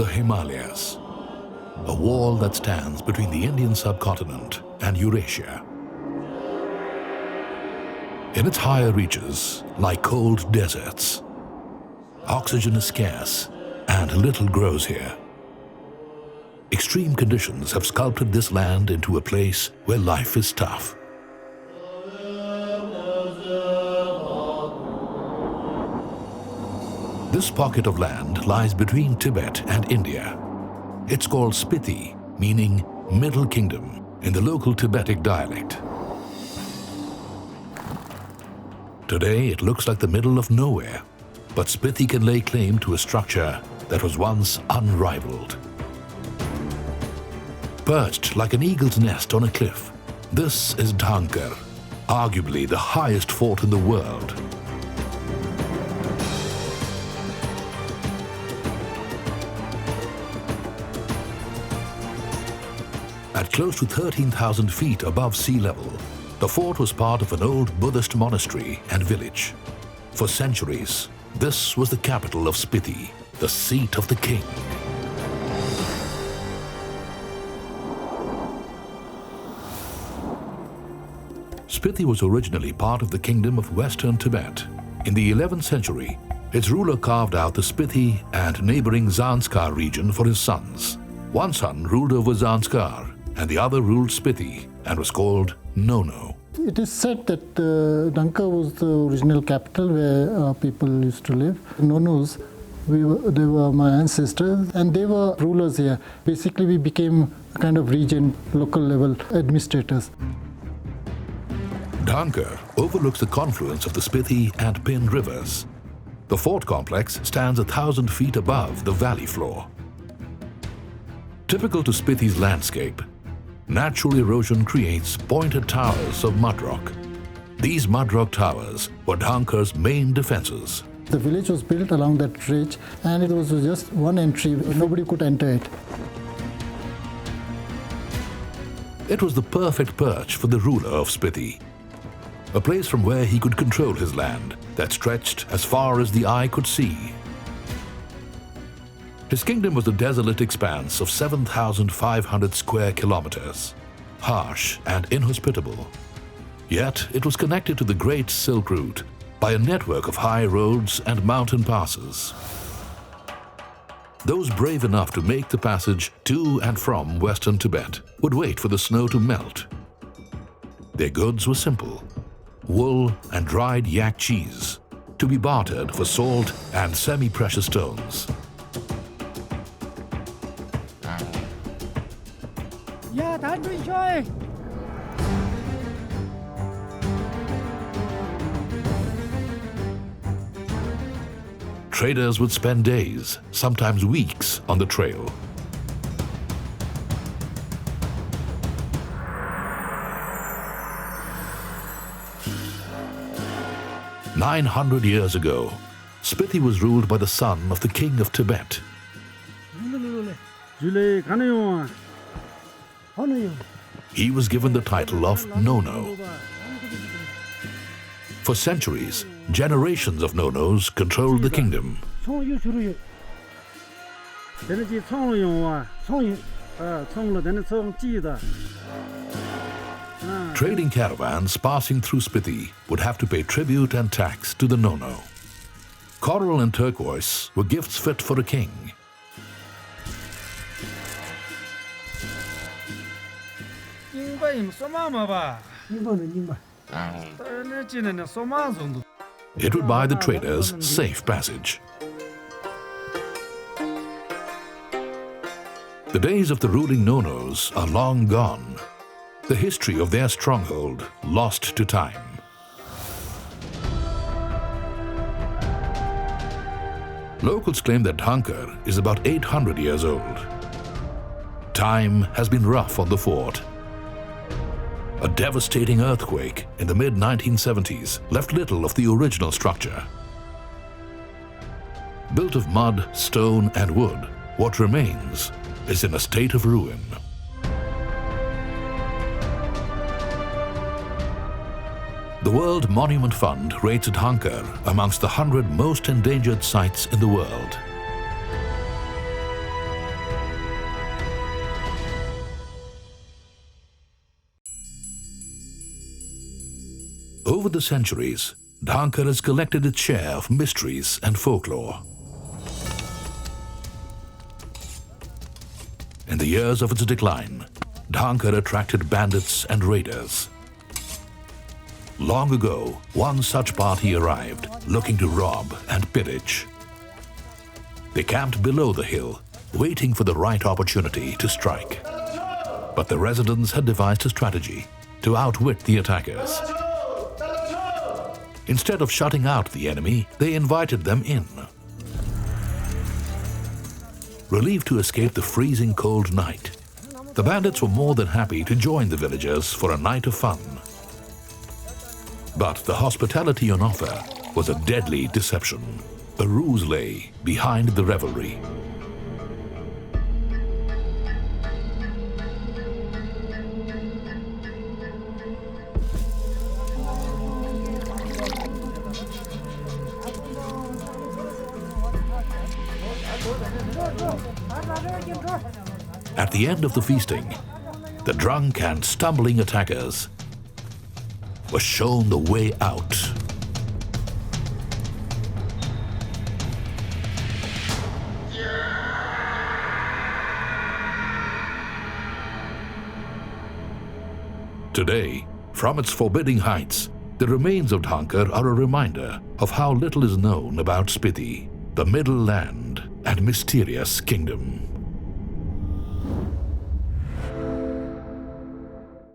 the Himalayas, a wall that stands between the Indian subcontinent and Eurasia. In its higher reaches lie cold deserts. Oxygen is scarce and little grows here. Extreme conditions have sculpted this land into a place where life is tough. This pocket of land lies between Tibet and India. It's called Spiti, meaning Middle Kingdom in the local Tibetic dialect. Today it looks like the middle of nowhere, but Spiti can lay claim to a structure that was once unrivaled. Perched like an eagle's nest on a cliff, this is Dhangkar, arguably the highest fort in the world. At close to 13,000 feet above sea level, the fort was part of an old Buddhist monastery and village. For centuries, this was the capital of Spiti, the seat of the king. Spiti was originally part of the kingdom of Western Tibet. In the 11th century, its ruler carved out the Spiti and neighboring Dhangkar region for his sons. One son ruled over Dhangkar and the other ruled Spiti and was called Nono. It is said that Dhangkar was the original capital where people used to live. Nonos, they were my ancestors and they were rulers here. Basically, we became a kind of region, local level administrators. Dhangkar overlooks the confluence of the Spiti and Pin rivers. The fort complex stands 1,000 feet above the valley floor. Typical to Spiti's landscape, natural erosion creates pointed towers of mud rock. These mud rock towers were Dhangkar's main defenses. The village was built along that ridge and it was just one entry, nobody could enter it. It was the perfect perch for the ruler of Spiti, a place from where he could control his land that stretched as far as the eye could see. His kingdom was a desolate expanse of 7,500 square kilometers, harsh and inhospitable. Yet it was connected to the Great Silk Route by a network of high roads and mountain passes. Those brave enough to make the passage to and from Western Tibet would wait for the snow to melt. Their goods were simple: wool and dried yak cheese, to be bartered for salt and semi-precious stones. Traders would spend days, sometimes weeks, on the trail. "900 years ago, Spiti was ruled by the son of the king of Tibet. He was given the title of Nono. For centuries, generations of Nonos controlled the kingdom. Trading caravans passing through Spiti would have to pay tribute and tax to the Nono. Coral and turquoise were gifts fit for a king. It would buy the traders safe passage. The days of the ruling Nonos are long gone. The history of their stronghold lost to time. Locals claim that Dhangkar is about 800 years old. Time has been rough on the fort. A devastating earthquake in the mid-1970s left little of the original structure. Built of mud, stone, and wood, what remains is in a state of ruin. The World Monument Fund rates Dhangkar amongst the 100 most endangered sites in the world. Over the centuries, Dhangkar has collected its share of mysteries and folklore. In the years of its decline, Dhangkar attracted bandits and raiders. Long ago, one such party arrived looking to rob and pillage. They camped below the hill, waiting for the right opportunity to strike. But the residents had devised a strategy to outwit the attackers. Instead of shutting out the enemy, they invited them in. Relieved to escape the freezing cold night, the bandits were more than happy to join the villagers for a night of fun. But the hospitality on offer was a deadly deception. A ruse lay behind the revelry. At the end of the feasting, the drunk and stumbling attackers were shown the way out. Today, from its forbidding heights, the remains of Dhangkar are a reminder of how little is known about Spiti, the Middle Land and mysterious kingdom.